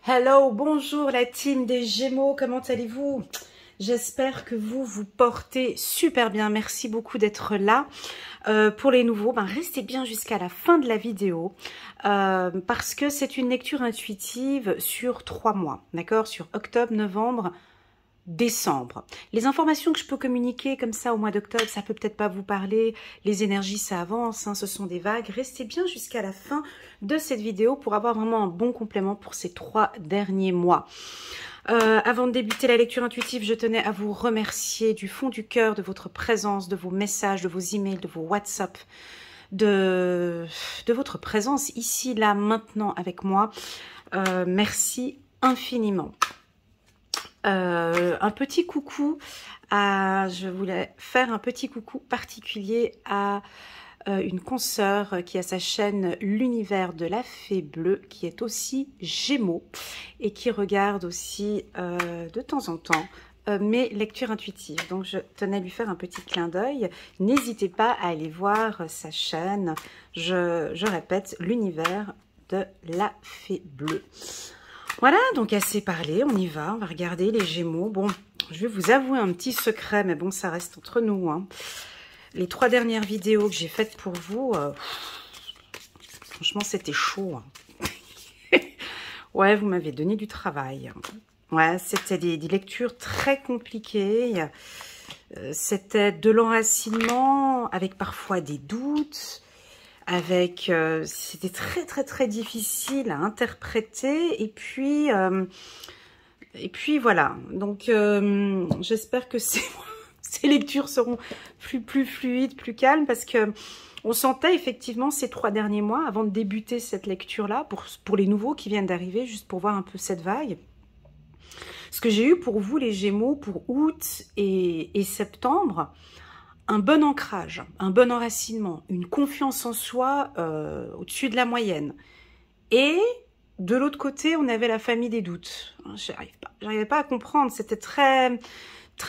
Hello, bonjour la team des Gémeaux, comment allez-vous? J'espère que vous vous portez super bien, merci beaucoup d'être là. Pour les nouveaux, restez bien jusqu'à la fin de la vidéo parce que c'est une lecture intuitive sur 3 mois, d'accord? Sur octobre, novembre, décembre. Les informations que je peux communiquer comme ça au mois d'octobre, ça peut peut-être pas vous parler, les énergies ça avance, hein, ce sont des vagues. Restez bien jusqu'à la fin de cette vidéo pour avoir vraiment un bon complément pour ces 3 derniers mois. Avant de débuter la lecture intuitive, je tenais à vous remercier du fond du cœur de votre présence, de vos messages, de vos emails, de vos WhatsApp, de votre présence ici, là, maintenant avec moi. Merci infiniment. Un petit coucou je voulais faire un petit coucou particulier à une consoeur qui a sa chaîne L'Univers de la Fée Bleue, qui est aussi Gémeaux et qui regarde aussi de temps en temps mes lectures intuitives. Donc je tenais à lui faire un petit clin d'œil. N'hésitez pas à aller voir sa chaîne. Je répète, L'Univers de la Fée Bleue. Voilà, donc assez parlé, on y va, on va regarder les Gémeaux. Bon, je vais vous avouer un petit secret, mais bon, ça reste entre nous, hein. Les 3 dernières vidéos que j'ai faites pour vous, franchement, c'était chaud, hein. Ouais, vous m'avez donné du travail. Ouais, c'était des lectures très compliquées. C'était de l'enracinement, avec parfois des doutes. C'était très difficile à interpréter, et puis voilà. Donc j'espère que ces lectures seront plus fluides, plus calmes, parce que on sentait effectivement ces 3 derniers mois, avant de débuter cette lecture-là, pour les nouveaux qui viennent d'arriver, juste pour voir un peu cette vague. Ce que j'ai eu pour vous, les Gémeaux, pour août et septembre, un bon ancrage, un bon enracinement, une confiance en soi au-dessus de la moyenne. Et de l'autre côté, on avait la famille des doutes. J'arrivais pas à comprendre, c'était très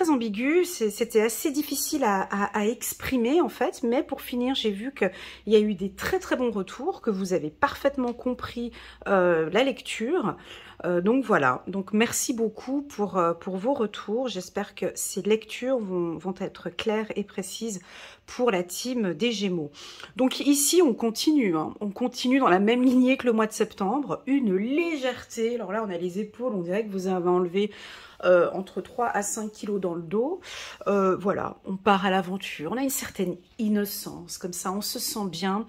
ambigu, c'était assez difficile à exprimer en fait, mais pour finir, j'ai vu qu'il y a eu des très bons retours, que vous avez parfaitement compris la lecture. Donc voilà, donc merci beaucoup pour vos retours. J'espère que ces lectures vont être claires et précises pour la team des Gémeaux. Donc ici, on continue, hein. On continue dans la même lignée que le mois de septembre. Une légèreté, alors là, on a les épaules, on dirait que vous avez enlevé entre 3 à 5 kilos dans le dos. Voilà, on part à l'aventure, on a une certaine innocence, comme ça, on se sent bien.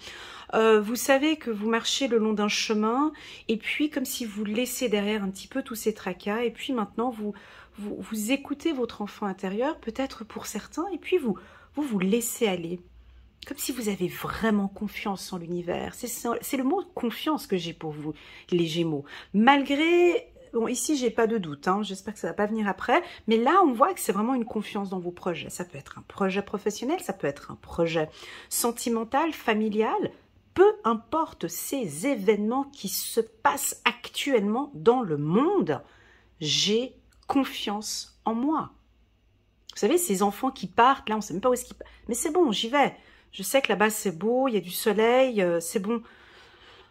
Vous savez que vous marchez le long d'un chemin, et puis comme si vous laissez derrière un petit peu tous ces tracas, et puis maintenant vous écoutez votre enfant intérieur, peut-être pour certains, et puis vous laissez aller. Comme si vous avez vraiment confiance en l'univers. C'est le mot confiance que j'ai pour vous, les Gémeaux. Malgré... Bon, ici, j'ai pas de doute, hein. J'espère que ça va pas venir après. Mais là, on voit que c'est vraiment une confiance dans vos projets. Ça peut être un projet professionnel, ça peut être un projet sentimental, familial. Peu importe ces événements qui se passent actuellement dans le monde, j'ai confiance en moi. Vous savez, ces enfants qui partent, là, on sait même pas où est-ce qu'ils partent. Mais c'est bon, j'y vais. Je sais que là-bas, c'est beau, il y a du soleil, c'est bon.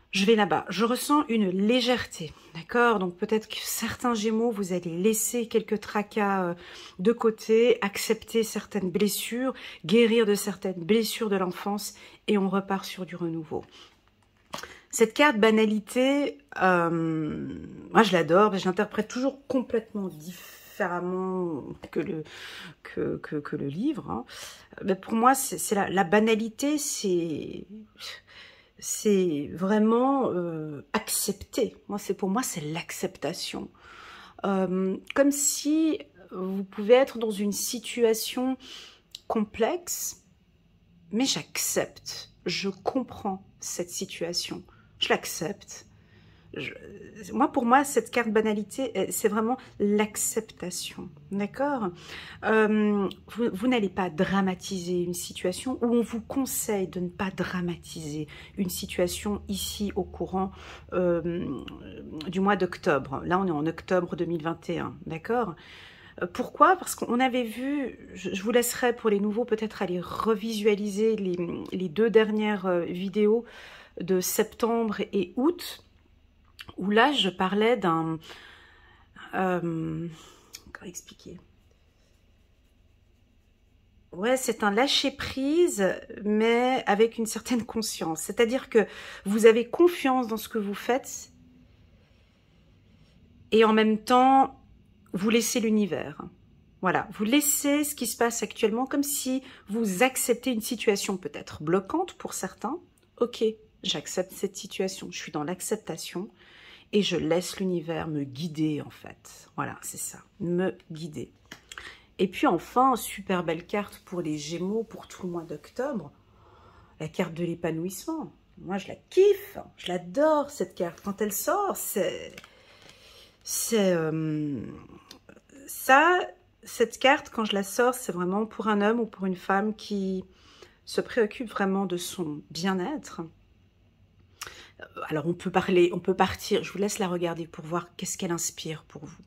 Je vais là-bas. Je ressens une légèreté, d'accord? Donc peut-être que certains Gémeaux, vous allez laisser quelques tracas de côté, accepter certaines blessures, guérir de certaines blessures de l'enfance, et on repart sur du renouveau. Cette carte banalité, moi je l'adore, je l'interprète toujours complètement différemment que le livre, hein. Mais pour moi, c'est la banalité, c'est vraiment accepter. Pour moi, c'est l'acceptation. Comme si vous pouvez être dans une situation complexe, mais j'accepte, je comprends cette situation, je l'accepte. Pour moi, cette carte banalité, c'est vraiment l'acceptation, d'accord? Vous n'allez pas dramatiser une situation, ou on vous conseille de ne pas dramatiser une situation ici au courant du mois d'octobre. Là, on est en octobre 2021, d'accord? Pourquoi? Parce qu'on avait vu, je vous laisserai pour les nouveaux peut-être aller revisualiser les 2 dernières vidéos de septembre et août. où là, je parlais d'un... comment expliquer? Ouais, c'est un lâcher-prise, mais avec une certaine conscience. C'est-à-dire que vous avez confiance dans ce que vous faites et en même temps, vous laissez l'univers. Voilà, vous laissez ce qui se passe actuellement comme si vous acceptez une situation peut-être bloquante pour certains. Ok, j'accepte cette situation, je suis dans l'acceptation et je laisse l'univers me guider en fait. Voilà, c'est ça, me guider. Et puis enfin, super belle carte pour les Gémeaux pour tout le mois d'octobre, la carte de l'épanouissement. Moi, je la kiffe, je l'adore cette carte. Quand elle sort, c'est ça, cette carte, quand je la sors, c'est vraiment pour un homme ou pour une femme qui se préoccupe vraiment de son bien-être. Alors on peut partir, je vous laisse la regarder pour voir qu'est-ce qu'elle inspire pour vous.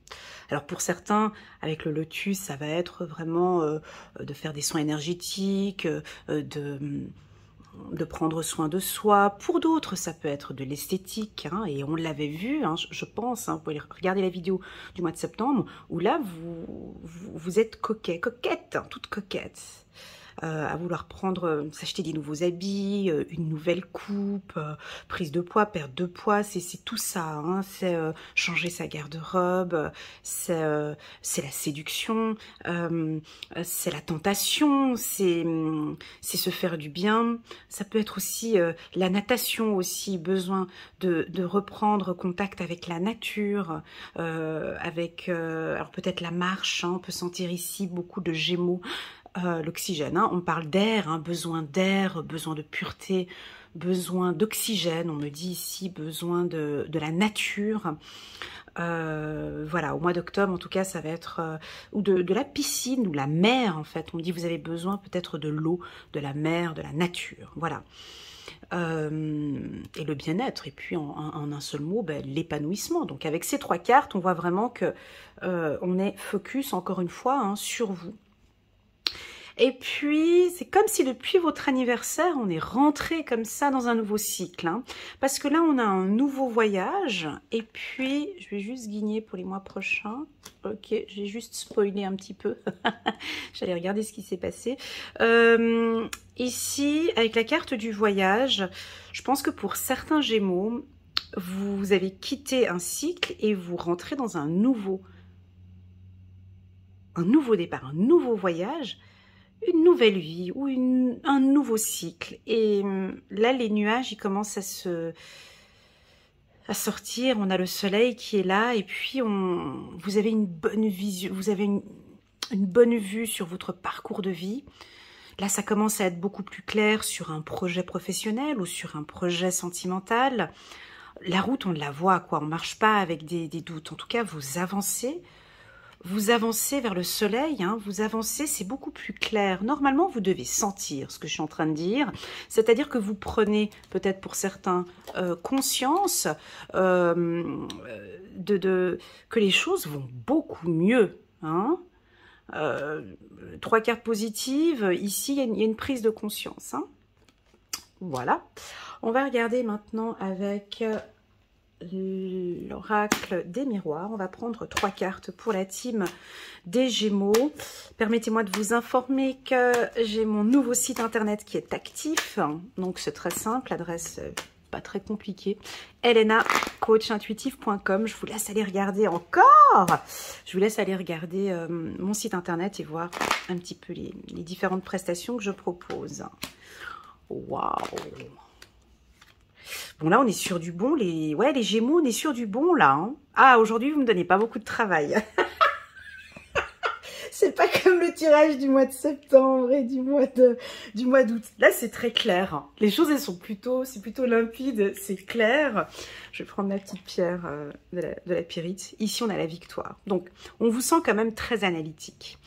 Alors pour certains, avec le lotus, ça va être vraiment de faire des soins énergétiques, de prendre soin de soi. Pour d'autres, ça peut être de l'esthétique, hein, et on l'avait vu, hein, je pense, hein, vous pouvez regarder la vidéo du mois de septembre, où là, vous êtes coquette, hein, toute coquette. À vouloir s'acheter des nouveaux habits, une nouvelle coupe, prise de poids, perte de poids, c'est tout ça, hein, c'est changer sa garde-robe, c'est la séduction, c'est la tentation, c'est se faire du bien. Ça peut être aussi la natation aussi, besoin de reprendre contact avec la nature, alors peut-être la marche, hein, on peut sentir ici beaucoup de Gémeaux. L'oxygène, hein, on parle d'air, hein, besoin de pureté, besoin d'oxygène, on me dit ici, besoin de la nature. Voilà, au mois d'octobre, en tout cas, ça va être ou de la piscine ou la mer, en fait. On me dit, vous avez besoin peut-être de l'eau, de la mer, de la nature, voilà. Et le bien-être, et puis en un seul mot, ben, l'épanouissement. Donc avec ces trois cartes, on voit vraiment que on est focus, encore une fois, hein, sur vous. Et puis, c'est comme si depuis votre anniversaire, on est rentré comme ça dans un nouveau cycle. Hein, parce que là, on a un nouveau voyage. Et puis, je vais juste guigner pour les mois prochains. Ok, j'ai juste spoilé un petit peu. J'allais regarder ce qui s'est passé. Ici, avec la carte du voyage, je pense que pour certains Gémeaux, vous avez quitté un cycle et vous rentrez dans un nouveau départ, un nouveau voyage, une nouvelle vie ou un nouveau cycle. Et là, les nuages, ils commencent à sortir. On a le soleil qui est là et puis vous avez une bonne vision, vous avez une bonne vue sur votre parcours de vie. Là, ça commence à être beaucoup plus clair sur un projet professionnel ou sur un projet sentimental. La route, on la voit, quoi. On marche pas avec des doutes. En tout cas, vous avancez vers le soleil, hein, vous avancez, c'est beaucoup plus clair. Normalement, vous devez sentir ce que je suis en train de dire, c'est-à-dire que vous prenez, peut-être pour certains, conscience que les choses vont beaucoup mieux. Hein. 3 cartes positives, ici, il y a une prise de conscience. Hein. Voilà. On va regarder maintenant avec l'oracle des miroirs. On va prendre 3 cartes pour la team des Gémeaux. Permettez-moi de vous informer que j'ai mon nouveau site internet qui est actif. Donc c'est très simple, l'adresse pas très compliquée. elenacoachintuitive.com. Je vous laisse aller regarder encore. Je vous laisse aller regarder mon site internet et voir un petit peu les différentes prestations que je propose. Waouh! Bon, là, on est sur du bon. Les Gémeaux, on est sur du bon, là. Hein. Ah, aujourd'hui, vous me donnez pas beaucoup de travail. C'est pas comme le tirage du mois de septembre et du mois d'août. Là, c'est très clair. Hein. Les choses, elles sont c'est plutôt limpide, c'est clair. Je vais prendre ma petite pierre de la pyrite. Ici, on a la victoire. Donc, on vous sent quand même très analytique.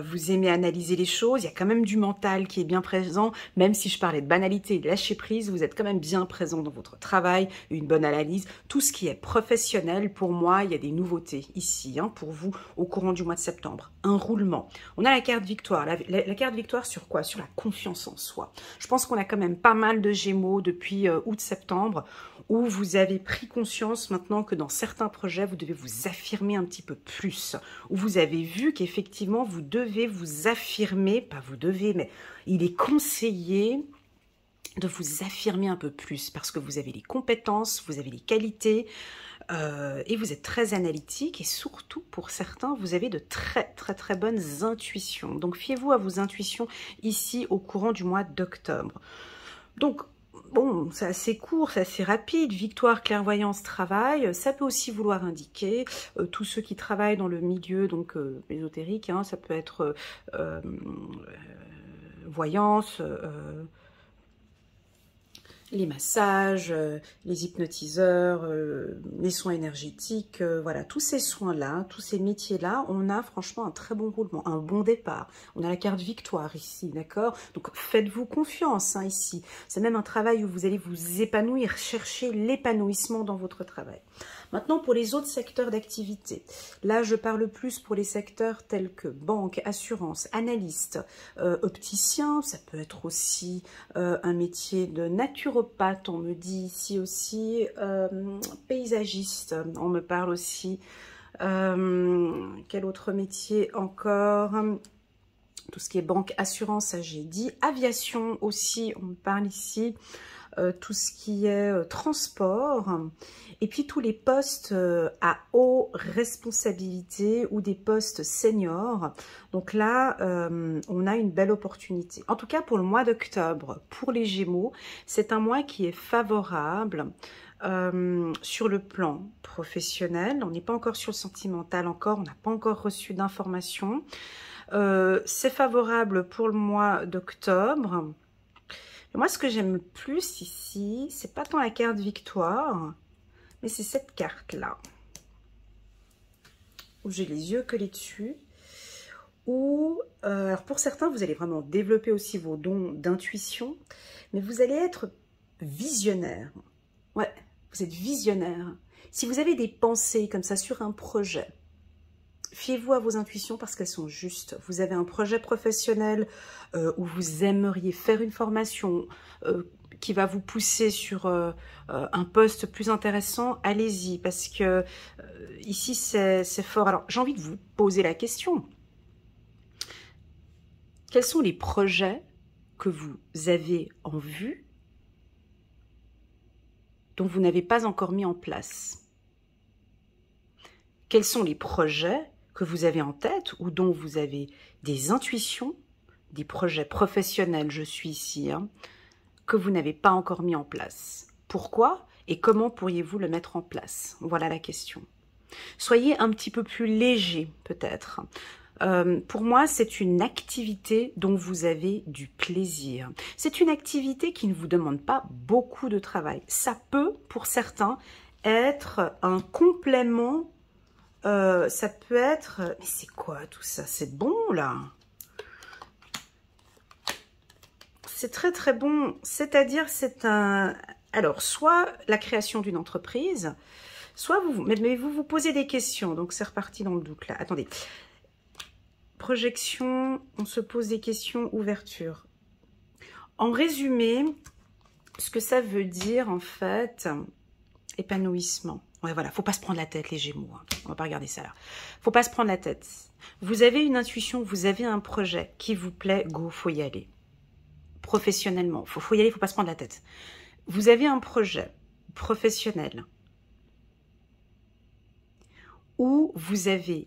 Vous aimez analyser les choses. Il y a quand même du mental qui est bien présent. Même si je parlais de banalité et de lâcher prise, vous êtes quand même bien présent dans votre travail, une bonne analyse. Tout ce qui est professionnel, pour moi, il y a des nouveautés ici, hein, pour vous, au courant du mois de septembre. Un roulement roulement. On a la carte victoire. La carte victoire sur quoi? Sur la confiance en soi. Je pense qu'on a quand même pas mal de Gémeaux depuis août-septembre où vous avez pris conscience maintenant que dans certains projets, vous devez vous affirmer un petit peu plus. Où vous avez vu qu'effectivement, vous devez vous affirmer, pas vous devez, mais il est conseillé de vous affirmer un peu plus parce que vous avez les compétences, vous avez les qualités et vous êtes très analytique et surtout pour certains, vous avez de très bonnes intuitions. Donc fiez-vous à vos intuitions ici au courant du mois d'octobre. Donc bon, c'est assez court, c'est assez rapide. Victoire, clairvoyance, travail. Ça peut aussi vouloir indiquer tous ceux qui travaillent dans le milieu donc ésotérique. Hein, ça peut être voyance, les massages, les hypnotiseurs, les soins énergétiques, voilà, tous ces soins-là, tous ces métiers-là, on a franchement un très bon roulement, un bon départ. On a la carte victoire ici, d'accord? Donc faites-vous confiance hein, ici. C'est même un travail où vous allez vous épanouir, chercher l'épanouissement dans votre travail. Maintenant, pour les autres secteurs d'activité, là, je parle plus pour les secteurs tels que banque, assurance, analyste, opticien, ça peut être aussi un métier de naturopathe, on me dit ici aussi, paysagiste, on me parle aussi, quel autre métier encore? Tout ce qui est banque, assurance, ça j'ai dit, aviation aussi, on me parle ici, tout ce qui est transport, et puis tous les postes à haute responsabilité ou des postes seniors. Donc là, on a une belle opportunité. En tout cas, pour le mois d'octobre, pour les Gémeaux, c'est un mois qui est favorable sur le plan professionnel. On n'est pas encore sur le sentimental encore, on n'a pas encore reçu d'informations. C'est favorable pour le mois d'octobre. Moi, ce que j'aime le plus ici, c'est pas tant la carte victoire, mais c'est cette carte-là, où j'ai les yeux collés dessus, où, alors pour certains, vous allez vraiment développer aussi vos dons d'intuition, mais vous allez être visionnaire. Ouais, vous êtes visionnaire. Si vous avez des pensées comme ça sur un projet, fiez-vous à vos intuitions parce qu'elles sont justes. Vous avez un projet professionnel où vous aimeriez faire une formation qui va vous pousser sur un poste plus intéressant, allez-y parce que ici c'est fort. Alors j'ai envie de vous poser la question. Quels sont les projets que vous avez en vue dont vous n'avez pas encore mis en place? Quels sont les projets que vous avez en tête ou dont vous avez des intuitions, des projets professionnels, je suis ici, hein, que vous n'avez pas encore mis en place? Pourquoi et comment pourriez-vous le mettre en place? Voilà la question. Soyez un petit peu plus léger peut-être. Pour moi, c'est une activité dont vous avez du plaisir. C'est une activité qui ne vous demande pas beaucoup de travail. Ça peut, pour certains, être un complément. Ça peut être... Mais c'est quoi tout ça? C'est bon, là? C'est très bon. C'est-à-dire, c'est un... Alors, soit la création d'une entreprise, soit mais vous vous posez des questions. Donc, c'est reparti dans le doute, là. Attendez. Projection, on se pose des questions, ouverture. En résumé, ce que ça veut dire, en fait, épanouissement. Ouais, voilà, faut pas se prendre la tête, les Gémeaux. Hein. On va pas regarder ça là. Faut pas se prendre la tête. Vous avez une intuition, vous avez un projet qui vous plaît, go, faut y aller. Professionnellement, faut y aller, faut pas se prendre la tête. Vous avez un projet professionnel où vous avez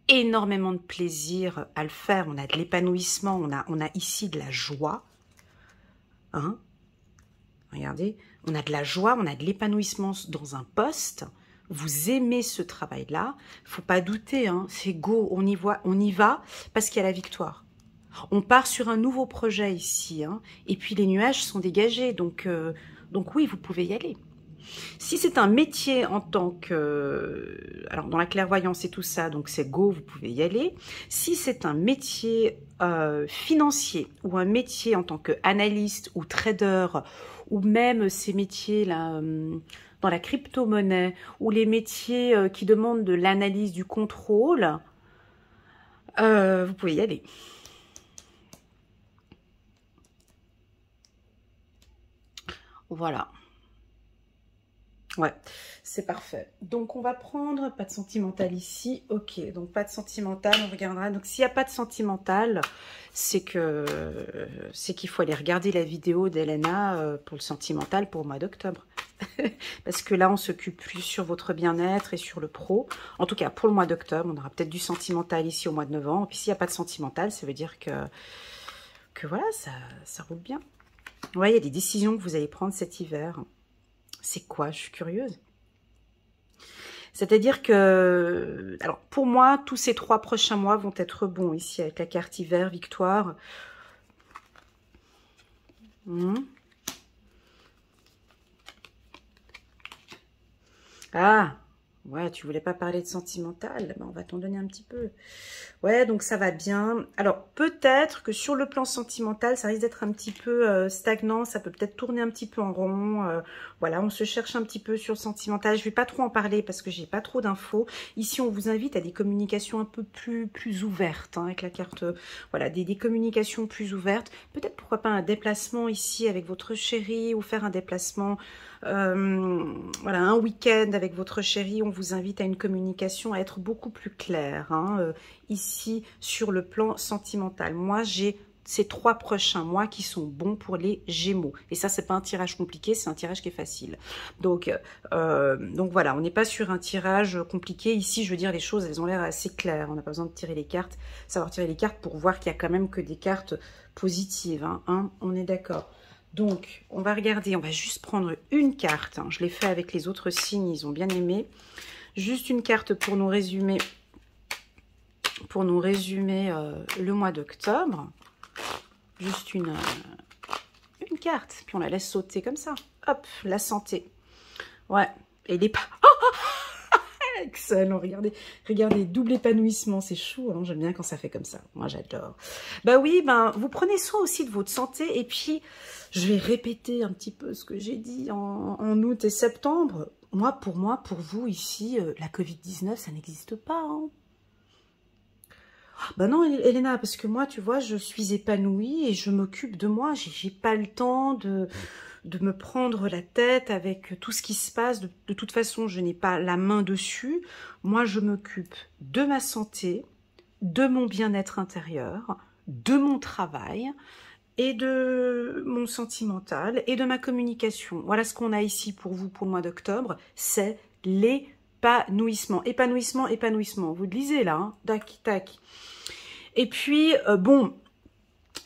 énormément de plaisir à le faire. On a de l'épanouissement, on a ici de la joie. Hein? Regardez, on a de la joie, on a de l'épanouissement dans un poste. Vous aimez ce travail-là, faut pas douter, hein, c'est go, on y va parce qu'il y a la victoire. On part sur un nouveau projet ici, hein, et puis les nuages sont dégagés, donc oui, vous pouvez y aller. Si c'est un métier en tant que... alors, dans la clairvoyance et tout ça, donc c'est go, vous pouvez y aller. Si c'est un métier financier ou un métier en tant qu'analyste ou trader, ou même ces métiers-là dans la crypto-monnaie, ou les métiers qui demandent de l'analyse, du contrôle, Vous pouvez y aller. Voilà. Ouais, c'est parfait. Donc, on va prendre, pas de sentimental ici. Ok, donc pas de sentimental, on regardera. Donc, s'il n'y a pas de sentimental, c'est qu'il faut aller regarder la vidéo d'Elena pour le sentimental pour le mois d'octobre. Parce que là, on s'occupe plus sur votre bien-être et sur le pro. En tout cas, pour le mois d'octobre, on aura peut-être du sentimental ici au mois de novembre. Et puis, s'il n'y a pas de sentimental, ça veut dire que voilà, ça roule bien. Ouais, il y a des décisions que vous allez prendre cet hiver. C'est quoi? Je suis curieuse. C'est-à-dire que, alors pour moi, tous ces 3 prochains mois vont être bons ici avec la carte hiver, victoire. Ah, ouais, tu voulais pas parler de sentimental, ben, on va t'en donner un petit peu. Ouais, donc ça va bien. Alors, peut-être que sur le plan sentimental, ça risque d'être un petit peu stagnant, ça peut peut-être tourner un petit peu en rond. Voilà, on se cherche un petit peu sur le sentimental. Je vais pas trop en parler parce que j'ai pas trop d'infos. Ici, on vous invite à des communications un peu plus ouvertes, hein, avec la carte, voilà, des communications plus ouvertes. Peut-être, pourquoi pas, un déplacement ici avec votre chéri ou faire un déplacement... voilà, un week-end avec votre chéri, on vous invite à une communication à être beaucoup plus claire, hein, ici sur le plan sentimental. Moi, j'ai ces 3 prochains mois qui sont bons pour les Gémeaux. Et ça, c'est pas un tirage compliqué, c'est un tirage qui est facile. Donc voilà, on n'est pas sur un tirage compliqué. Ici, je veux dire, les choses, elles ont l'air assez claires. On n'a pas besoin de tirer les cartes, savoir tirer les cartes pour voir qu'il y a quand même que des cartes positives, hein, on est d'accord. Donc, on va regarder, on va juste prendre une carte. Hein. Je l'ai fait avec les autres signes, ils ont bien aimé. Juste une carte pour nous résumer, le mois d'octobre. Juste une carte, puis on la laisse sauter comme ça. Hop, la santé. Ouais, et les pas... Excellent, regardez, double épanouissement, c'est chou, hein, j'aime bien quand ça fait comme ça, moi j'adore. Bah oui, vous prenez soin aussi de votre santé, et puis je vais répéter un petit peu ce que j'ai dit en août et septembre. Pour vous ici, la Covid-19, ça n'existe pas, hein. Bah non, Elena, parce que moi, tu vois, je suis épanouie et je m'occupe de moi. J'ai pas le temps de me prendre la tête avec tout ce qui se passe. De toute façon, je n'ai pas la main dessus. Moi, je m'occupe de ma santé, de mon bien-être intérieur, de mon travail et de mon sentimental et de ma communication. Voilà ce qu'on a ici pour vous pour le mois d'octobre, c'est l'épanouissement. Épanouissement, épanouissement. Vous le lisez là, hein, tac, tac. Et puis, bon,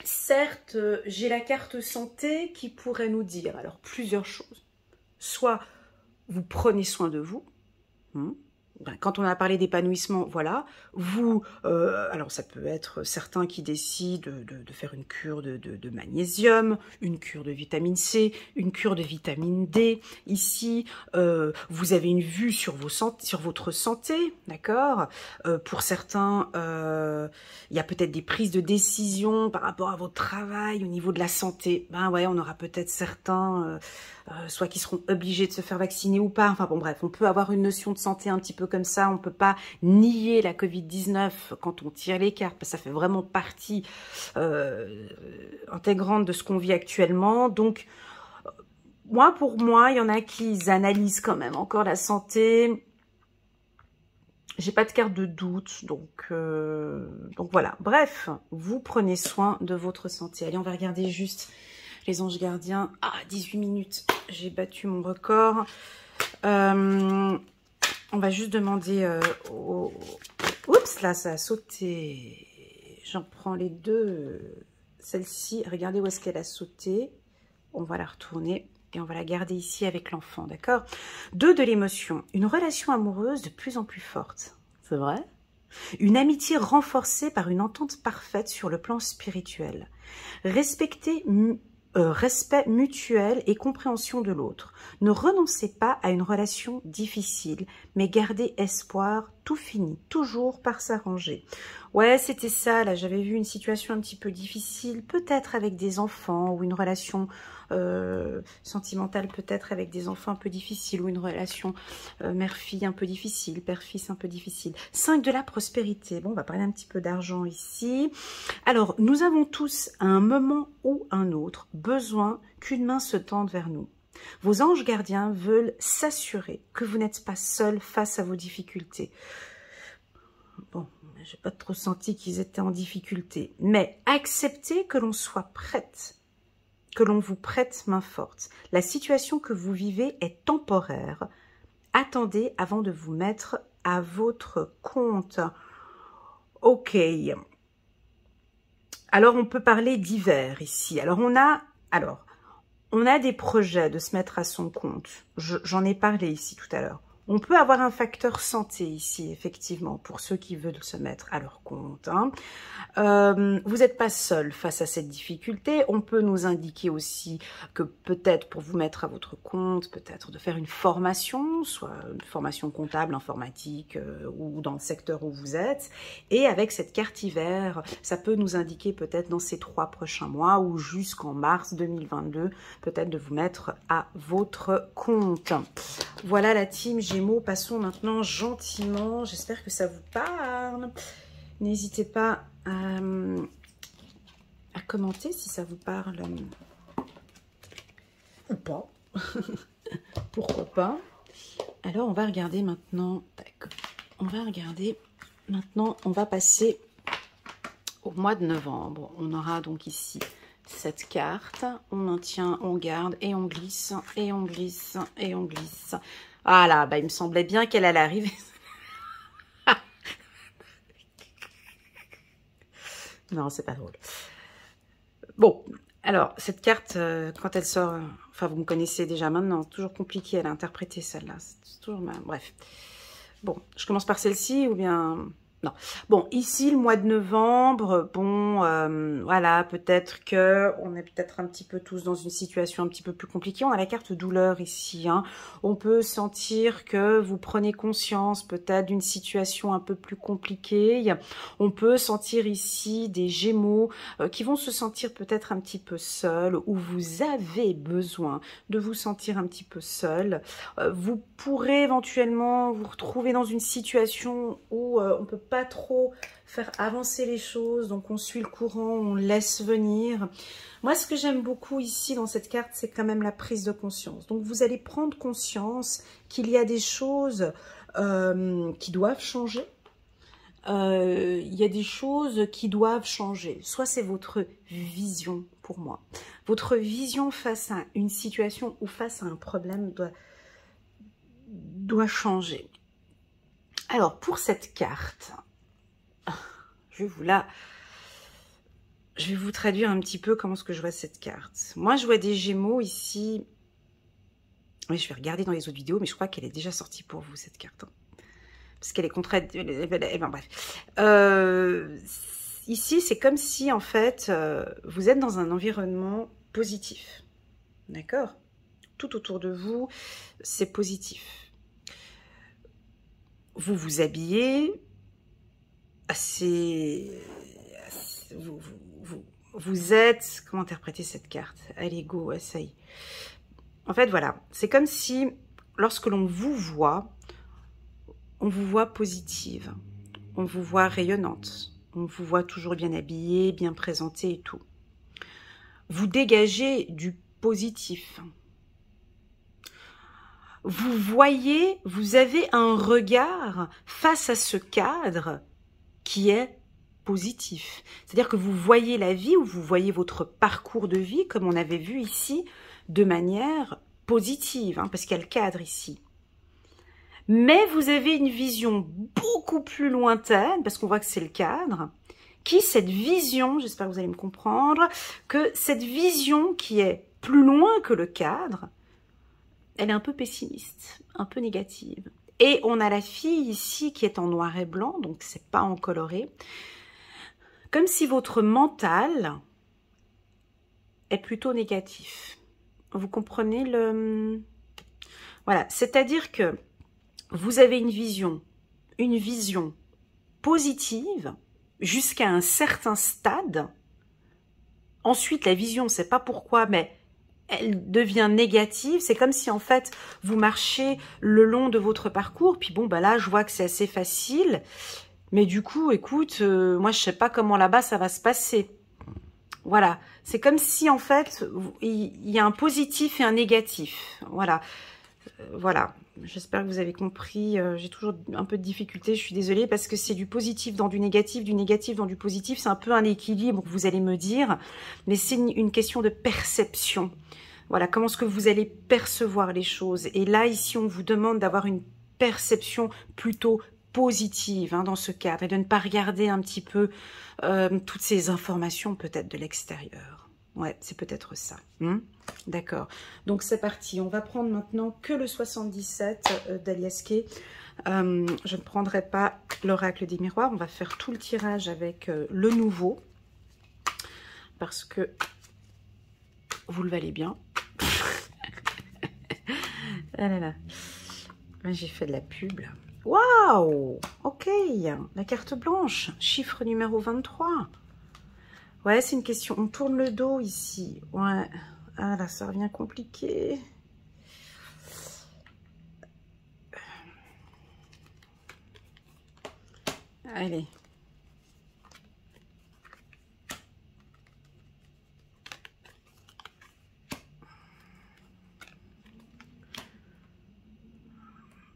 certes, j'ai la carte santé qui pourrait nous dire alors plusieurs choses. Soit vous prenez soin de vous, quand on a parlé d'épanouissement, voilà, vous, alors ça peut être certains qui décident de faire une cure de magnésium, une cure de vitamine C, une cure de vitamine D. Ici, vous avez une vue sur votre santé, d'accord. Pour certains, il y a peut-être des prises de décision par rapport à votre travail au niveau de la santé. Ben ouais, on aura peut-être certains... soit qui seront obligés de se faire vacciner ou pas. Enfin bon, bref, on peut avoir une notion de santé un petit peu comme ça. On ne peut pas nier la Covid-19 quand on tire les cartes, parce que ça fait vraiment partie intégrante de ce qu'on vit actuellement. Donc, pour moi, il y en a qui analysent quand même encore la santé. J'ai pas de carte de doute, donc voilà. Bref, vous prenez soin de votre santé. Allez, on va regarder juste... les anges gardiens, 18 minutes, j'ai battu mon record. On va juste demander Oups, là, ça a sauté. J'en prends les deux. Celle-ci, regardez où est-ce qu'elle a sauté. On va la retourner et on va la garder ici avec l'enfant, d'accord? 2 de l'émotion, une relation amoureuse de plus en plus forte. C'est vrai? Une amitié renforcée par une entente parfaite sur le plan spirituel. Respect mutuel et compréhension de l'autre. Ne renoncez pas à une relation difficile, mais gardez espoir tout finit toujours par s'arranger. Ouais, c'était ça, là, j'avais vu une situation un petit peu difficile, peut-être avec des enfants, ou une relation sentimentale, peut-être avec des enfants un peu difficiles, ou une relation mère-fille un peu difficile, père-fils un peu difficile. 5 de la prospérité. Bon, on va parler un petit peu d'argent ici. Alors, nous avons tous, à un moment ou un autre, besoin qu'une main se tende vers nous. Vos anges gardiens veulent s'assurer que vous n'êtes pas seul face à vos difficultés. Bon, j'ai pas trop senti qu'ils étaient en difficulté, mais acceptez que l'on soit prête, que l'on vous prête main forte. La situation que vous vivez est temporaire. Attendez avant de vous mettre à votre compte. Ok. Alors, on peut parler d'hiver ici. Alors, on a des projets de se mettre à son compte. J'en ai parlé ici tout à l'heure. On peut avoir un facteur santé ici, effectivement, pour ceux qui veulent se mettre à leur compte. Hein. Vous n'êtes pas seul face à cette difficulté. On peut nous indiquer aussi que peut-être pour vous mettre à votre compte, peut-être de faire une formation, soit une formation comptable, informatique ou dans le secteur où vous êtes. Et avec cette carte hiver, ça peut nous indiquer peut-être dans ces 3 prochains mois ou jusqu'en mars 2022, peut-être de vous mettre à votre compte. Voilà la team Gémeaux, passons maintenant gentiment, j'espère que ça vous parle. N'hésitez pas à commenter si ça vous parle ou pas. Pourquoi pas. Alors on va regarder maintenant, on va passer au mois de novembre. On aura donc ici cette carte, on maintient, on garde et on glisse, et on glisse, et on glisse. Ah là, bah il me semblait bien qu'elle allait arriver. Non, c'est pas drôle. Bon, alors, cette carte, quand elle sort, enfin, vous me connaissez déjà maintenant, c'est toujours compliqué à interpréter celle-là. C'est toujours mal. Bref. Bon, je commence par celle-ci ou bien... Non. Bon, ici, le mois de novembre, bon, voilà, peut-être que on est peut-être un petit peu tous dans une situation un petit peu plus compliquée. On a la carte douleur ici. Hein. On peut sentir que vous prenez conscience peut-être d'une situation un peu plus compliquée. On peut sentir ici des Gémeaux qui vont se sentir peut-être un petit peu seuls ou vous avez besoin de vous sentir un petit peu seul. Vous pourrez éventuellement vous retrouver dans une situation où on peut pas trop faire avancer les choses, donc on suit le courant, on laisse venir. Moi, ce que j'aime beaucoup ici dans cette carte, c'est quand même la prise de conscience. Donc, vous allez prendre conscience qu'il y a des choses qui doivent changer. Il y a des choses qui doivent changer. Soit c'est votre vision pour moi. Votre vision face à une situation ou face à un problème doit changer. Alors, pour cette carte, je vais vous traduire un petit peu comment est-ce que je vois cette carte. Moi, je vois des Gémeaux ici. Oui, je vais regarder dans les autres vidéos, mais je crois qu'elle est déjà sortie pour vous, cette carte. Parce qu'elle est contraire... Ben, bref. Ici, c'est comme si, en fait, vous êtes dans un environnement positif. D'accord? Tout autour de vous, c'est positif. Vous vous habillez assez... Vous êtes... Comment interpréter cette carte? Allez, go, ouais, ça y est. En fait, voilà. C'est comme si, lorsque l'on vous voit, on vous voit positive. On vous voit rayonnante. On vous voit toujours bien habillée, bien présentée et tout. Vous dégagez du positif. Vous voyez, vous avez un regard face à ce cadre qui est positif. C'est-à-dire que vous voyez la vie ou vous voyez votre parcours de vie, comme on avait vu ici, de manière positive, hein, parce qu'il y a le cadre ici. Mais vous avez une vision beaucoup plus lointaine, parce qu'on voit que c'est le cadre, qui, cette vision, j'espère que vous allez me comprendre, que cette vision qui est plus loin que le cadre, elle est un peu pessimiste, un peu négative. Et on a la fille ici qui est en noir et blanc, donc c'est pas en coloré. Comme si votre mental est plutôt négatif. Vous comprenez le... Voilà, c'est-à-dire que vous avez une vision une vision positive jusqu'à un certain stade. Ensuite, la vision, on ne sait pas pourquoi, mais elle devient négative. C'est comme si, en fait, vous marchez le long de votre parcours. Puis bon, bah là, je vois que c'est assez facile. Mais du coup, écoute, moi, je sais pas comment là-bas, ça va se passer. Voilà. C'est comme si, en fait, il y a un positif et un négatif. Voilà. Voilà. J'espère que vous avez compris. J'ai toujours un peu de difficulté. Je suis désolée parce que c'est du positif dans du négatif dans du positif. C'est un peu un équilibre, vous allez me dire. Mais c'est une question de perception. Voilà, comment est-ce que vous allez percevoir les choses. Et là, ici, on vous demande d'avoir une perception plutôt positive dans ce cadre. Et de ne pas regarder un petit peu toutes ces informations peut-être de l'extérieur. Ouais, c'est peut-être ça. D'accord. Donc, c'est parti. On va prendre maintenant que le 77 d'Alias Kay. Je ne prendrai pas l'oracle des miroirs. On va faire tout le tirage avec le nouveau. Parce que vous le valez bien. Ah là là. J'ai fait de la pub là. Waouh! Ok. La carte blanche. Chiffre numéro 23. Ouais, c'est une question. On tourne le dos ici. Ouais. Ah là, ça devient compliqué. Allez.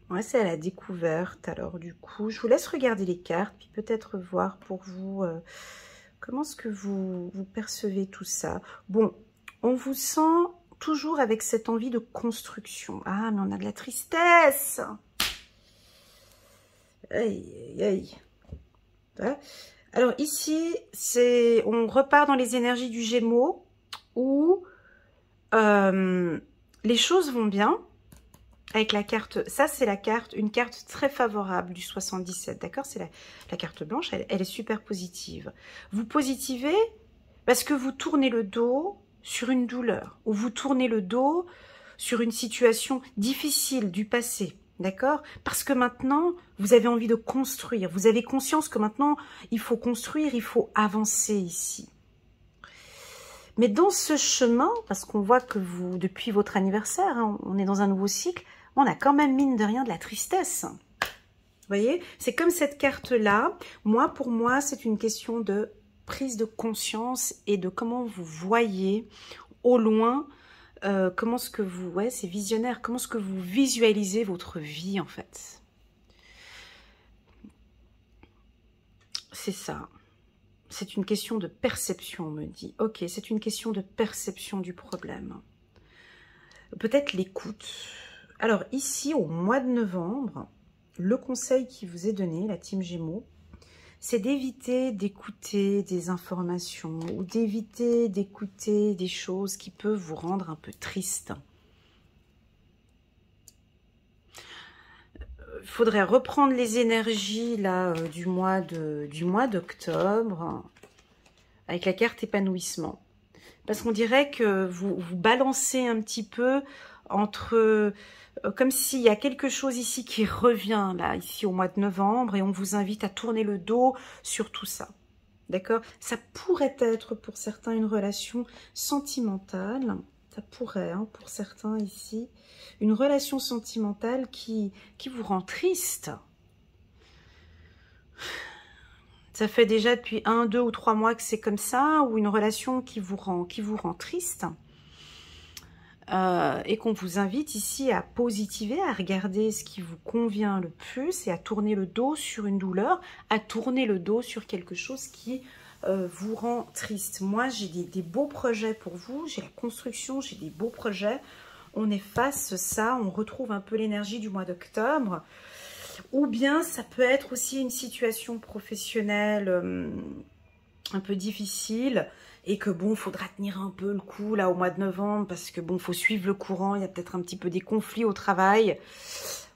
Ouais, c'est à la découverte. Alors, du coup, je vous laisse regarder les cartes, puis peut-être voir pour vous comment est-ce que vous percevez tout ça. Bon, on vous sent toujours avec cette envie de construction. Ah, mais on a de la tristesse. Aïe, aïe, aïe. Ouais. Alors, ici, on repart dans les énergies du Gémeaux où les choses vont bien. Avec la carte, ça c'est une carte très favorable du 77, d'accord? C'est la carte blanche, elle est super positive. Vous positivez parce que vous tournez le dos sur une douleur, ou vous tournez le dos sur une situation difficile du passé, d'accord? Parce que maintenant, vous avez envie de construire, vous avez conscience que maintenant, il faut construire, il faut avancer ici. Mais dans ce chemin, parce qu'on voit que vous, depuis votre anniversaire, on est dans un nouveau cycle, on a quand même, mine de rien, de la tristesse. Vous voyez, c'est comme cette carte-là. Pour moi, c'est une question de prise de conscience et de comment vous voyez au loin, comment est-ce que vous... Ouais, c'est visionnaire. Comment est-ce que vous visualisez votre vie, en fait. C'est ça. C'est une question de perception, on me dit. Ok, c'est une question de perception du problème. Peut-être l'écoute. Alors ici, au mois de novembre, le conseil qui vous est donné, la team Gémeaux, c'est d'éviter d'écouter des informations ou d'éviter d'écouter des choses qui peuvent vous rendre un peu triste. Il faudrait reprendre les énergies là du mois d'octobre avec la carte épanouissement. Parce qu'on dirait que vous balancez un petit peu entre... comme s'il y a quelque chose ici qui revient, là, ici au mois de novembre, et on vous invite à tourner le dos sur tout ça. D'accord? Ça pourrait être pour certains une relation sentimentale. Ça pourrait, pour certains ici, une relation sentimentale qui vous rend triste. Ça fait déjà depuis 1, 2 ou 3 mois que c'est comme ça, ou une relation qui vous rend triste. Et qu'on vous invite ici à positiver, à regarder ce qui vous convient le plus et à tourner le dos sur une douleur, à tourner le dos sur quelque chose qui vous rend triste. Moi, j'ai des beaux projets pour vous, j'ai la construction, j'ai des beaux projets. On efface ça, on retrouve un peu l'énergie du mois d'octobre. Ou bien ça peut être aussi une situation professionnelle un peu difficile et que bon, faudra tenir un peu le coup là au mois de novembre parce que bon, faut suivre le courant, il y a peut-être un petit peu des conflits au travail.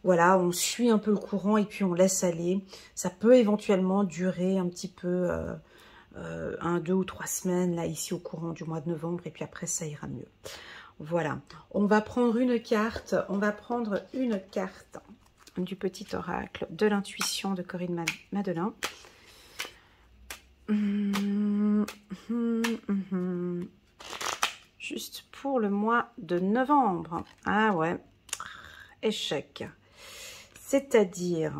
Voilà, on suit un peu le courant et puis on laisse aller. Ça peut éventuellement durer un petit peu 1, 2 ou 3 semaines là ici au courant du mois de novembre et puis après ça ira mieux. Voilà, on va prendre une carte, du petit oracle de l'intuition de Corinne Madelin. Juste pour le mois de novembre. Ah ouais, échec. C'est-à-dire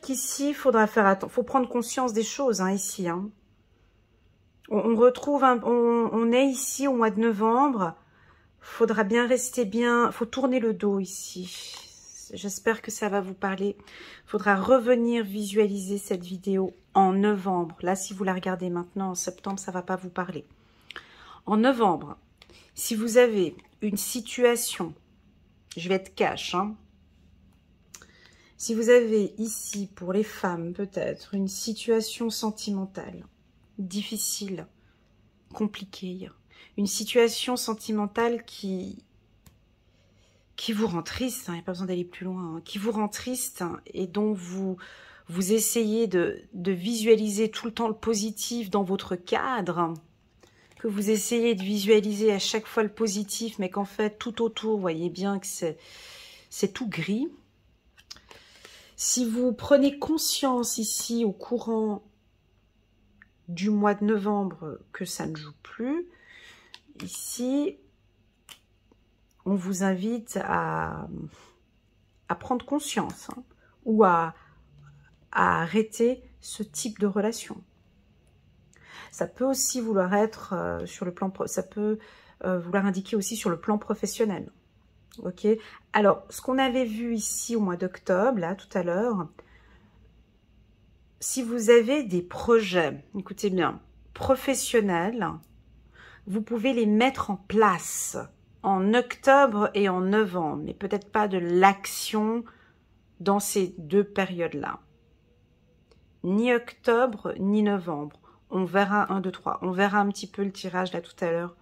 qu'ici, il faudra faire attention. Il faut prendre conscience des choses, hein, ici. Hein. On retrouve, on est ici au mois de novembre. Faudra bien rester bien. Faut tourner le dos ici. J'espère que ça va vous parler. Faudra revenir visualiser cette vidéo en novembre. Là, si vous la regardez maintenant, en septembre, ça va pas vous parler. En novembre, si vous avez une situation, je vais être cash, hein. Si vous avez ici, pour les femmes, peut-être, une situation sentimentale difficile, compliquée, une situation sentimentale qui vous rend triste, il n'y a pas besoin d'aller plus loin, hein, qui vous rend triste et dont vous essayez de visualiser tout le temps le positif dans votre cadre, que vous essayez de visualiser à chaque fois le positif, mais qu'en fait, tout autour, vous voyez bien que c'est tout gris. Si vous prenez conscience ici au courant du mois de novembre que ça ne joue plus, ici, on vous invite à prendre conscience, hein, ou à arrêter ce type de relation. Ça peut aussi vouloir être sur le plan, ça peut vouloir indiquer aussi sur le plan professionnel. Ok. Alors, ce qu'on avait vu ici au mois d'octobre, là, tout à l'heure, si vous avez des projets, écoutez bien, professionnels, vous pouvez les mettre en place en octobre et en novembre, mais peut-être pas de l'action dans ces deux périodes-là. Ni octobre, ni novembre. On verra 1, 2, 3. On verra un petit peu le tirage là tout à l'heure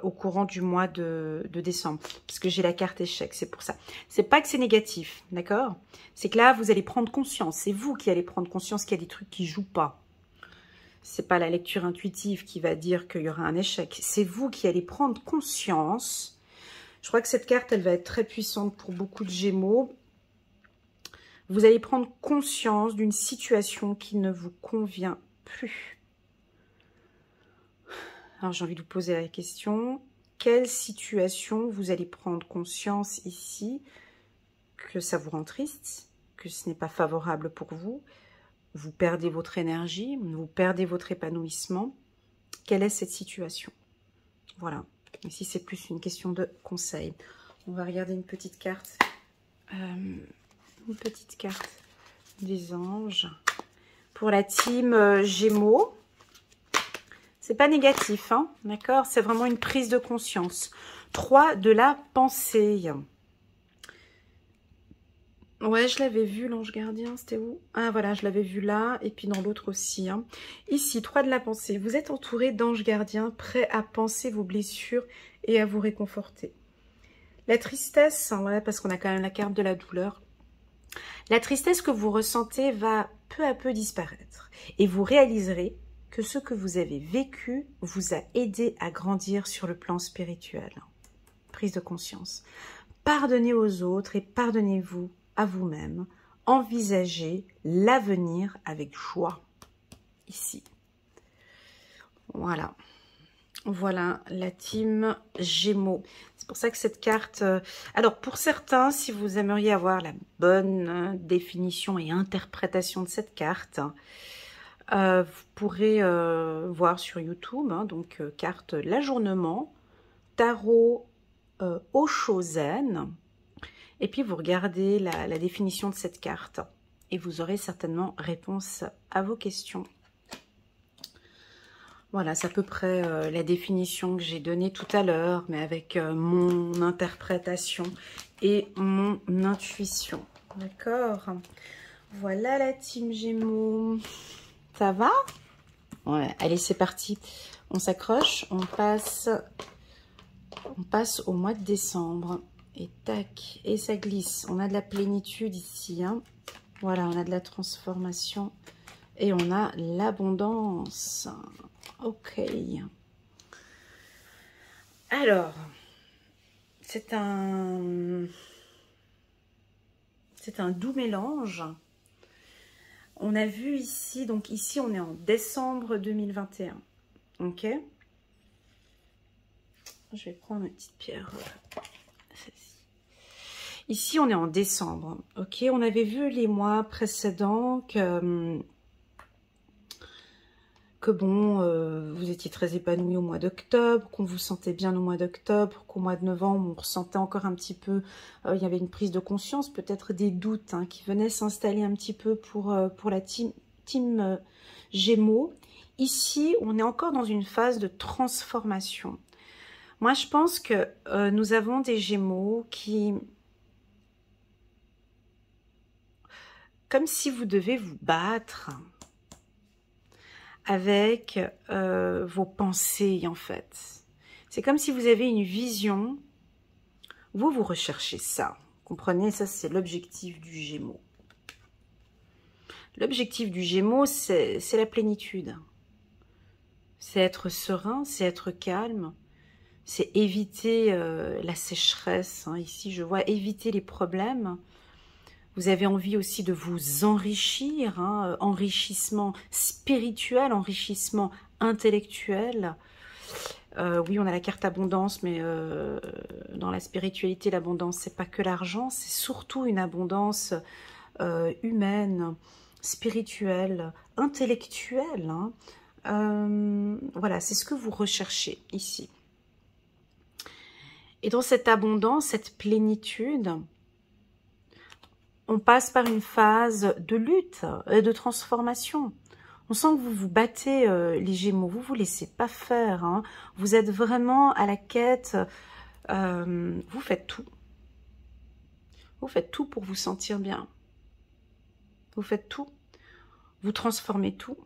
au courant du mois de décembre. Parce que j'ai la carte échec, c'est pour ça. C'est pas que c'est négatif, d'accord? C'est que là, vous allez prendre conscience. C'est vous qui allez prendre conscience qu'il y a des trucs qui jouent pas. C'est pas la lecture intuitive qui va dire qu'il y aura un échec. C'est vous qui allez prendre conscience. Je crois que cette carte, elle va être très puissante pour beaucoup de Gémeaux. Vous allez prendre conscience d'une situation qui ne vous convient plus. Alors, j'ai envie de vous poser la question. Quelle situation vous allez prendre conscience ici que ça vous rend triste, que ce n'est pas favorable pour vous? Vous perdez votre énergie, vous perdez votre épanouissement. Quelle est cette situation? Voilà. Ici, c'est plus une question de conseil. On va regarder une petite carte. Une petite carte des anges. Pour la team Gémeaux. C'est pas négatif, hein, d'accord? C'est vraiment une prise de conscience. 3 de la pensée. Ouais, je l'avais vu, l'ange gardien, c'était où? Ah, voilà, je l'avais vu là, et puis dans l'autre aussi. Hein. Ici, 3 de la pensée. Vous êtes entouré d'anges gardiens, prêts à penser vos blessures et à vous réconforter. La tristesse, ouais, parce qu'on a quand même la carte de la douleur. La tristesse que vous ressentez va peu à peu disparaître. Et vous réaliserez que ce que vous avez vécu vous a aidé à grandir sur le plan spirituel. Prise de conscience. Pardonnez aux autres et pardonnez-vous à vous-même. Envisagez l'avenir avec joie. Ici. Voilà. Voilà la team Gémeaux. C'est pour ça que cette carte... Alors, pour certains, si vous aimeriez avoir la bonne définition et interprétation de cette carte, vous pourrez voir sur YouTube, hein, donc carte l'ajournement, tarot Oshozen, et puis vous regardez la définition de cette carte et vous aurez certainement réponse à vos questions. Voilà, c'est à peu près la définition que j'ai donnée tout à l'heure, mais avec mon interprétation et mon intuition. D'accord? Voilà la team Gémeaux. Ça va? Ouais, allez, c'est parti. On s'accroche, on passe au mois de décembre. Et tac, et ça glisse. On a de la plénitude ici. Hein. Voilà, on a de la transformation. Et on a l'abondance. Ok. Alors, c'est un doux mélange. On a vu ici, donc ici on est en décembre 2021. Ok. Je vais prendre une petite pierre. Celle-ci. Ici on est en décembre. Ok. On avait vu les mois précédents que bon, vous étiez très épanoui au mois d'octobre, qu'on vous sentait bien au mois d'octobre, qu'au mois de novembre, on ressentait encore un petit peu, il y avait une prise de conscience, peut-être des doutes hein, qui venaient s'installer un petit peu pour la team Gémeaux. Ici, on est encore dans une phase de transformation. Moi, je pense que nous avons des Gémeaux qui... Comme si vous devez vous battre avec vos pensées, en fait. C'est comme si vous avez une vision, vous recherchez ça. Comprenez, ça c'est l'objectif du Gémeaux. L'objectif du Gémeaux, c'est la plénitude. C'est être serein, c'est être calme, c'est éviter la sécheresse. Hein. Ici, je vois éviter les problèmes. Vous avez envie aussi de vous enrichir, hein, enrichissement spirituel, enrichissement intellectuel. Oui, on a la carte abondance, mais dans la spiritualité, l'abondance, c'est pas que l'argent, c'est surtout une abondance humaine, spirituelle, intellectuelle. Hein. Voilà, c'est ce que vous recherchez ici. Et dans cette abondance, cette plénitude, on passe par une phase de lutte et de transformation. On sent que vous vous battez, les Gémeaux, vous ne vous laissez pas faire. Hein. Vous êtes vraiment à la quête, vous faites tout. Vous faites tout pour vous sentir bien. Vous faites tout. Vous transformez tout.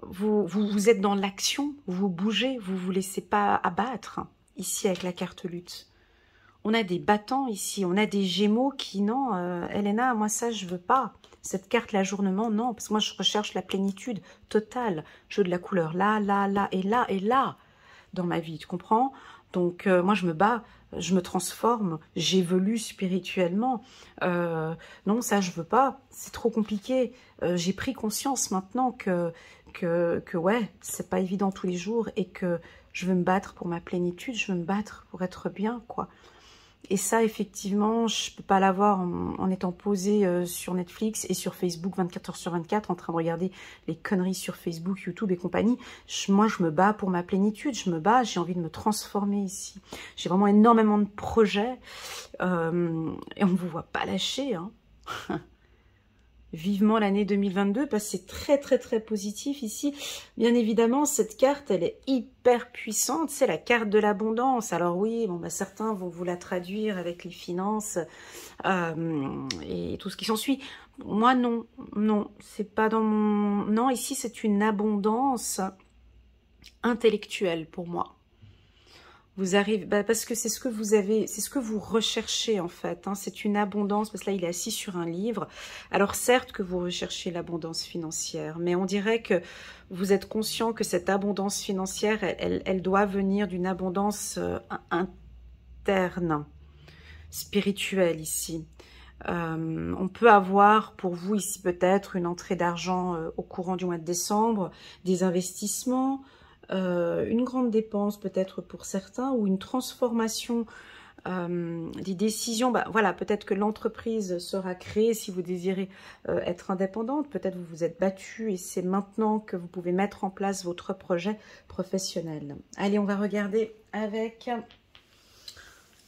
Vous êtes dans l'action, vous bougez, vous ne vous laissez pas abattre. Ici, avec la carte lutte. On a des battants ici, on a des Gémeaux qui, non, Elena, moi ça je veux pas. Cette carte, l'ajournement, non, parce que moi je recherche la plénitude totale. Je veux de la couleur là, là, là et là et là dans ma vie, tu comprends? Donc moi je me bats, je me transforme, j'évolue spirituellement. Non, ça je veux pas, c'est trop compliqué. J'ai pris conscience maintenant que ouais, c'est pas évident tous les jours et que je veux me battre pour ma plénitude, je veux me battre pour être bien, quoi. Et ça, effectivement, je ne peux pas l'avoir en étant posée sur Netflix et sur Facebook 24 heures sur 24, en train de regarder les conneries sur Facebook, YouTube et compagnie. Moi, je me bats pour ma plénitude, je me bats, j'ai envie de me transformer ici. J'ai vraiment énormément de projets et on ne vous voit pas lâcher. Hein. Vivement l'année 2022, parce que c'est très très très positif ici. Bien évidemment, cette carte, elle est hyper puissante, c'est la carte de l'abondance. Alors oui, bon, bah, certains vont vous la traduire avec les finances et tout ce qui s'ensuit. Moi, non, non, c'est pas dans mon... Non, ici, c'est une abondance intellectuelle pour moi. Vous arrivez, bah parce que c'est ce que vous avez, c'est ce que vous recherchez en fait. Hein, c'est une abondance, parce que là il est assis sur un livre. Alors certes que vous recherchez l'abondance financière, mais on dirait que vous êtes conscient que cette abondance financière, elle doit venir d'une abondance interne, spirituelle ici. On peut avoir pour vous ici peut-être une entrée d'argent au courant du mois de décembre, des investissements, une grande dépense peut-être pour certains ou une transformation des décisions. Bah, voilà, peut-être que l'entreprise sera créée si vous désirez être indépendante. Peut-être vous vous êtes battu et c'est maintenant que vous pouvez mettre en place votre projet professionnel. Allez, on va regarder avec...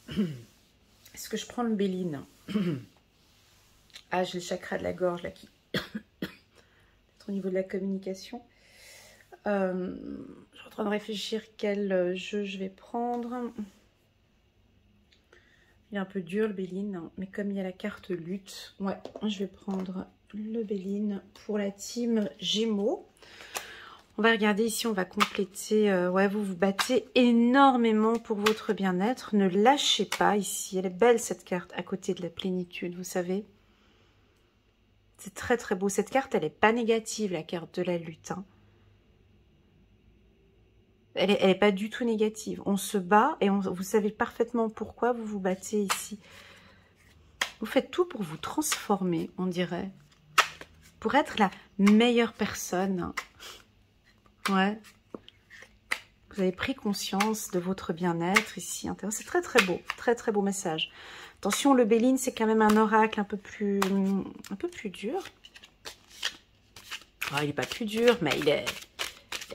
Est-ce que je prends le Béline? Ah, j'ai le chakra de la gorge là qui... Peut-être au niveau de la communication. Je suis en train de réfléchir quel jeu je vais prendre. Il est un peu dur le Béline, mais comme il y a la carte lutte, ouais, je vais prendre le Béline pour la team Gémeaux. On va regarder ici, on va compléter. Ouais, vous vous battez énormément pour votre bien-être. Ne lâchez pas ici. Elle est belle cette carte à côté de la plénitude, vous savez. C'est très très beau. Cette carte, elle n'est pas négative, la carte de la lutte. Hein. Elle est pas du tout négative. On se bat et vous savez parfaitement pourquoi vous vous battez ici. Vous faites tout pour vous transformer, on dirait. Pour être la meilleure personne. Ouais. Vous avez pris conscience de votre bien-être ici. C'est très très beau. Très très beau message. Attention, le Béline, c'est quand même un oracle un peu plus dur. Oh, il n'est pas plus dur, mais il est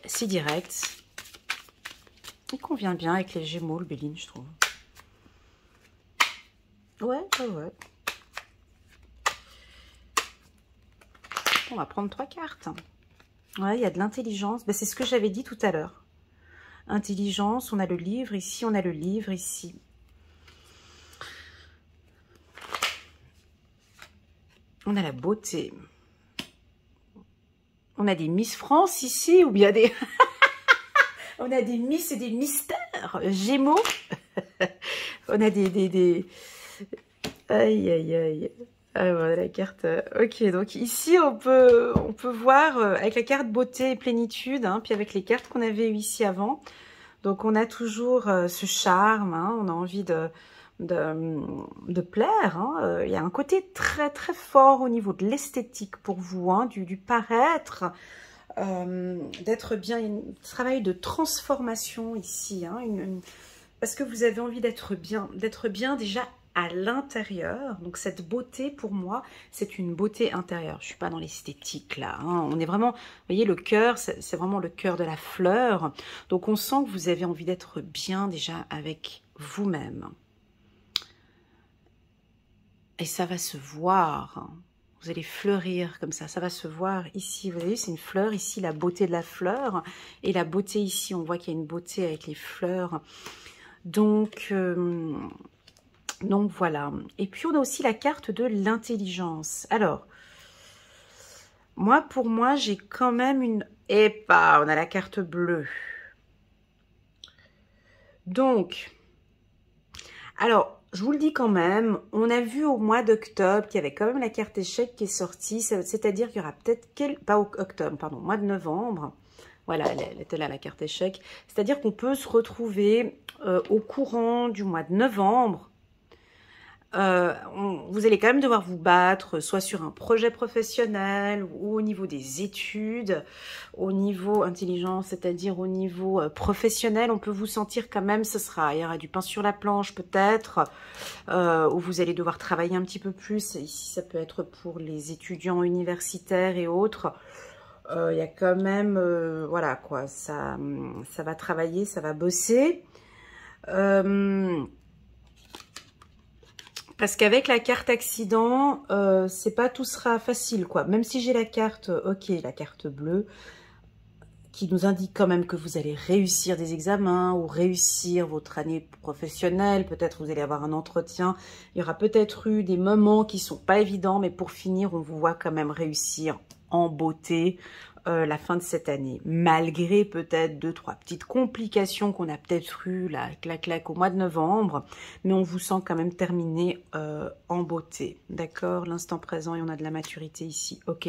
assez direct. Il convient bien avec les Gémeaux, le Béline, je trouve. Ouais. On va prendre 3 cartes. Ouais, il y a de l'intelligence. Ben, c'est ce que j'avais dit tout à l'heure. Intelligence, on a le livre ici, on a le livre ici. On a la beauté. On a des Miss France ici, ou bien des... on a des Miss et des mystères. Gémeaux. On a des... Aïe, aïe, aïe. Ah, voilà la carte. Ok, donc ici, on peut voir avec la carte beauté et plénitude, hein, puis avec les cartes qu'on avait eues ici avant. Donc, on a toujours ce charme, hein, on a envie de plaire. Hein. Il y a un côté très très fort au niveau de l'esthétique pour vous, hein, du paraître, d'être bien. Il y a un travail de transformation ici, hein, parce que vous avez envie d'être bien déjà à l'intérieur. Donc cette beauté pour moi, c'est une beauté intérieure. Je suis pas dans l'esthétique là, hein. On est vraiment, vous voyez, le cœur, c'est vraiment le cœur de la fleur. Donc on sent que vous avez envie d'être bien déjà avec vous-même. Et ça va se voir, hein. Vous allez fleurir comme ça va se voir ici. Vous voyez, c'est une fleur ici, la beauté de la fleur. Et la beauté ici, on voit qu'il y a une beauté avec les fleurs. Donc voilà. Et puis on a aussi la carte de l'intelligence. Alors, pour moi, j'ai quand même une... Et bah, on a la carte bleue. Donc, alors, je vous le dis quand même, on a vu au mois d'octobre qu'il y avait quand même la carte échec qui est sortie. C'est-à-dire qu'il y aura peut-être... Pas octobre, pardon, mois de novembre. Voilà, elle était là, la carte échec. C'est-à-dire qu'on peut se retrouver au courant du mois de novembre. Vous allez quand même devoir vous battre, soit sur un projet professionnel ou au niveau des études, au niveau intelligence, c'est-à-dire au niveau professionnel. On peut vous sentir quand même, il y aura du pain sur la planche peut-être, où vous allez devoir travailler un petit peu plus. Ici, ça peut être pour les étudiants universitaires et autres. Il y a quand même, voilà quoi, ça va travailler, ça va bosser. Parce qu'avec la carte accident, c'est pas tout sera facile, quoi. Même si j'ai la carte, ok, la carte bleue, qui nous indique quand même que vous allez réussir des examens ou réussir votre année professionnelle. Peut-être vous allez avoir un entretien. Il y aura peut-être eu des moments qui sont pas évidents, mais pour finir, on vous voit quand même réussir en beauté la fin de cette année. Malgré peut-être 2-3 petites complications qu'on a peut-être eues, la claque au mois de novembre, mais on vous sent quand même terminé en beauté. D'accord? L'instant présent et on a de la maturité ici. Ok.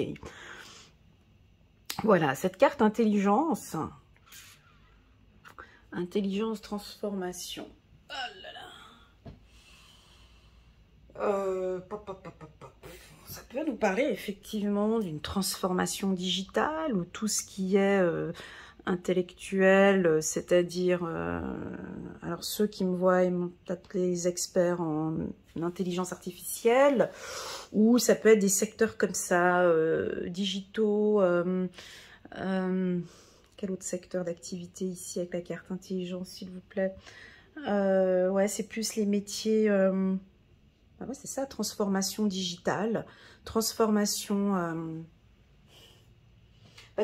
Voilà, cette carte intelligence. Intelligence, transformation. Oh là là. Ça peut nous parler effectivement d'une transformation digitale ou tout ce qui est intellectuel, c'est-à-dire, alors ceux qui me voient, peut-être les experts en intelligence artificielle, ou ça peut être des secteurs comme ça, digitaux. Quel autre secteur d'activité ici avec la carte intelligence, s'il vous plaît? Ouais, c'est plus les métiers... Ah ouais, c'est ça, transformation digitale, transformation...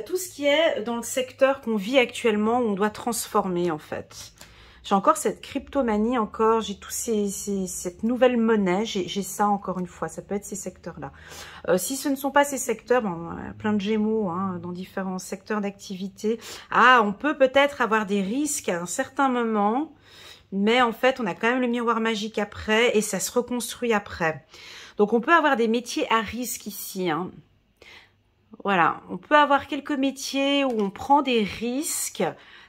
tout ce qui est dans le secteur qu'on vit actuellement, où on doit transformer en fait. J'ai encore cette cryptomanie, j'ai cette nouvelle monnaie, j'ai ça encore une fois, ça peut être ces secteurs-là. Si ce ne sont pas ces secteurs, plein de Gémeaux, hein, dans différents secteurs d'activité, on peut peut-être avoir des risques à un certain moment, mais en fait, on a quand même le miroir magique après et ça se reconstruit après. Donc, on peut avoir des métiers à risque ici, hein. Voilà, on peut avoir quelques métiers où on prend des risques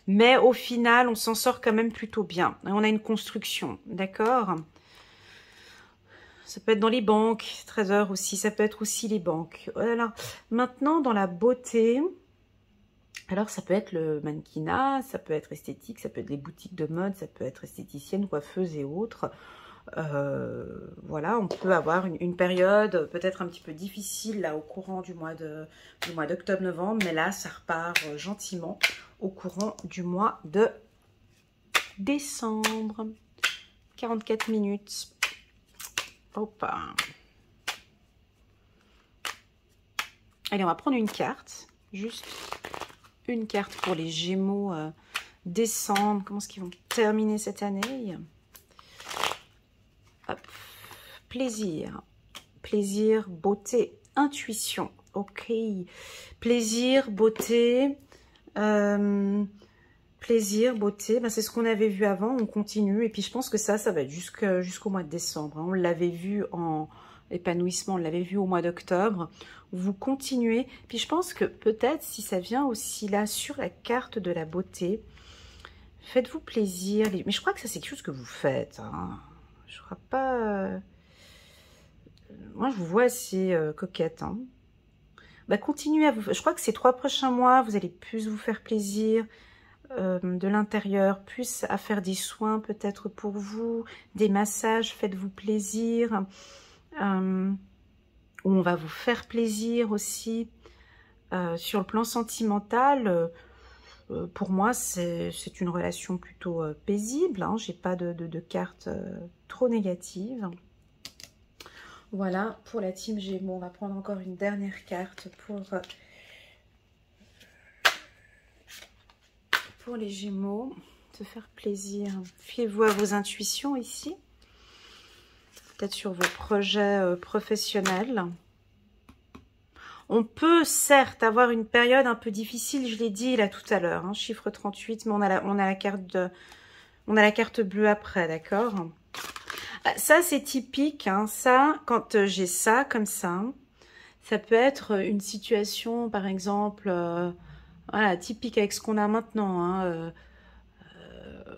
Mais au final, on s'en sort quand même plutôt bien. Et on a une construction, d'accord? Ça peut être dans les banques, Trésor aussi, ça peut être aussi les banques. Voilà. Maintenant, dans la beauté, alors ça peut être le mannequinat, ça peut être esthétique, ça peut être les boutiques de mode, ça peut être esthéticienne, coiffeuse et autres. Voilà, on peut avoir une période peut-être un petit peu difficile là au courant du mois d'octobre-novembre, mais là ça repart gentiment au courant du mois de décembre. 44 minutes. Hop. Allez, on va prendre une carte. Juste une carte pour les Gémeaux décembre. Comment est-ce qu'ils vont terminer cette année? Hop. Plaisir. Plaisir, beauté, intuition. Ok. Plaisir, beauté. Plaisir, beauté, ben, c'est ce qu'on avait vu avant, on continue. Et puis je pense que ça va être jusqu'au mois de décembre. Hein. On l'avait vu en épanouissement, on l'avait vu au mois d'octobre. Vous continuez. Puis je pense que peut-être si ça vient aussi là sur la carte de la beauté, faites-vous plaisir. Mais je crois que ça c'est quelque chose que vous faites. Hein. Je crois pas... Moi je vous vois assez coquette. Hein. Ben, continuez à vous... Je crois que ces 3 prochains mois, vous allez plus vous faire plaisir. De l'intérieur, plus à faire des soins peut-être pour vous, des massages, faites-vous plaisir, où on va vous faire plaisir aussi. Sur le plan sentimental, pour moi c'est une relation plutôt paisible, hein. J'ai pas de cartes trop négatives. Voilà pour la team Gémeaux. On va prendre encore une dernière carte pour les Gémeaux, se faire plaisir. Fiez-vous à vos intuitions ici. Peut-être sur vos projets professionnels. On peut certes avoir une période un peu difficile, je l'ai dit là tout à l'heure, hein, chiffre 38, mais on a la carte bleue après, d'accord? Ça c'est typique, hein, ça, quand j'ai ça comme ça peut être une situation par exemple... voilà, typique avec ce qu'on a maintenant. Hein.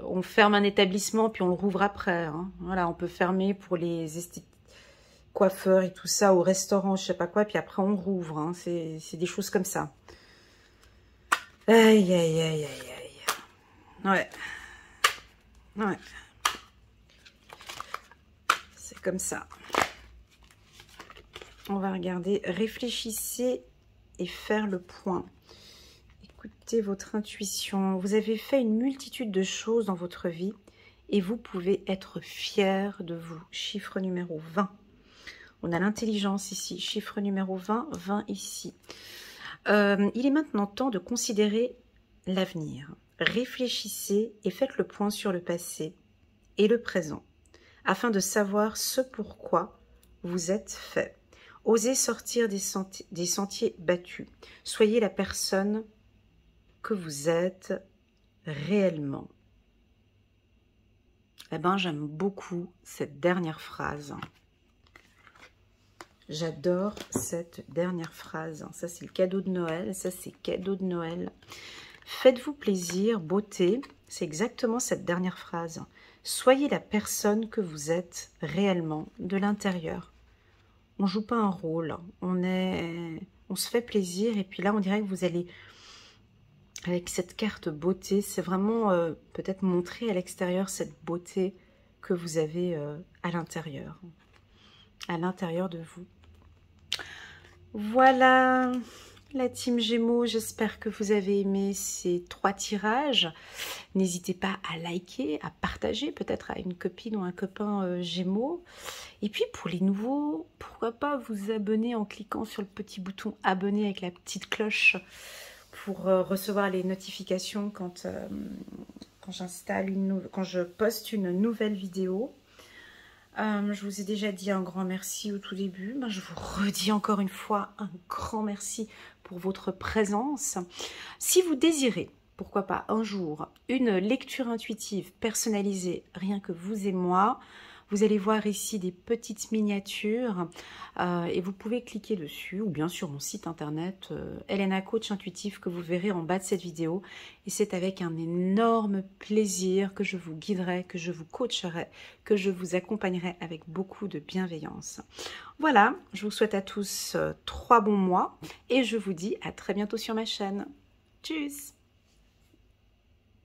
On ferme un établissement, puis on le rouvre après. Hein. Voilà, on peut fermer pour les coiffeurs et tout ça, au restaurant, je sais pas quoi, puis après on rouvre. Hein. C'est des choses comme ça. Aïe, aïe, aïe, aïe, aïe. Ouais. Ouais. C'est comme ça. On va regarder. Réfléchissez et faire le point. Écoutez votre intuition. Vous avez fait une multitude de choses dans votre vie et vous pouvez être fier de vous. Chiffre numéro 20. On a l'intelligence ici. Chiffre numéro 20, 20 ici. Il est maintenant temps de considérer l'avenir. Réfléchissez et faites le point sur le passé et le présent afin de savoir ce pourquoi vous êtes fait. Osez sortir des sentiers battus. Soyez la personne que vous êtes réellement. Eh ben, j'aime beaucoup cette dernière phrase. J'adore cette dernière phrase. Ça, c'est le cadeau de Noël. Ça, c'est cadeau de Noël. Faites-vous plaisir, beauté. C'est exactement cette dernière phrase. Soyez la personne que vous êtes réellement de l'intérieur. On ne joue pas un rôle. On se fait plaisir. Et puis là, on dirait que vous allez... Avec cette carte beauté, c'est vraiment peut-être montrer à l'extérieur cette beauté que vous avez à l'intérieur de vous. Voilà la team Gémeaux, j'espère que vous avez aimé ces 3 tirages. N'hésitez pas à liker, à partager peut-être à une copine ou un copain Gémeaux. Et puis pour les nouveaux, pourquoi pas vous abonner en cliquant sur le petit bouton abonner avec la petite cloche pour recevoir les notifications quand je poste une nouvelle vidéo. Je vous ai déjà dit un grand merci au tout début. Je vous redis encore une fois un grand merci pour votre présence. Si vous désirez, pourquoi pas un jour, une lecture intuitive personnalisée, rien que vous et moi, Vous allez voir ici des petites miniatures et vous pouvez cliquer dessus ou bien sur mon site internet Elena Coach Intuitif que vous verrez en bas de cette vidéo. Et c'est avec un énorme plaisir que je vous guiderai, que je vous coacherai, que je vous accompagnerai avec beaucoup de bienveillance. Voilà, je vous souhaite à tous 3 bons mois et je vous dis à très bientôt sur ma chaîne. Tchuss!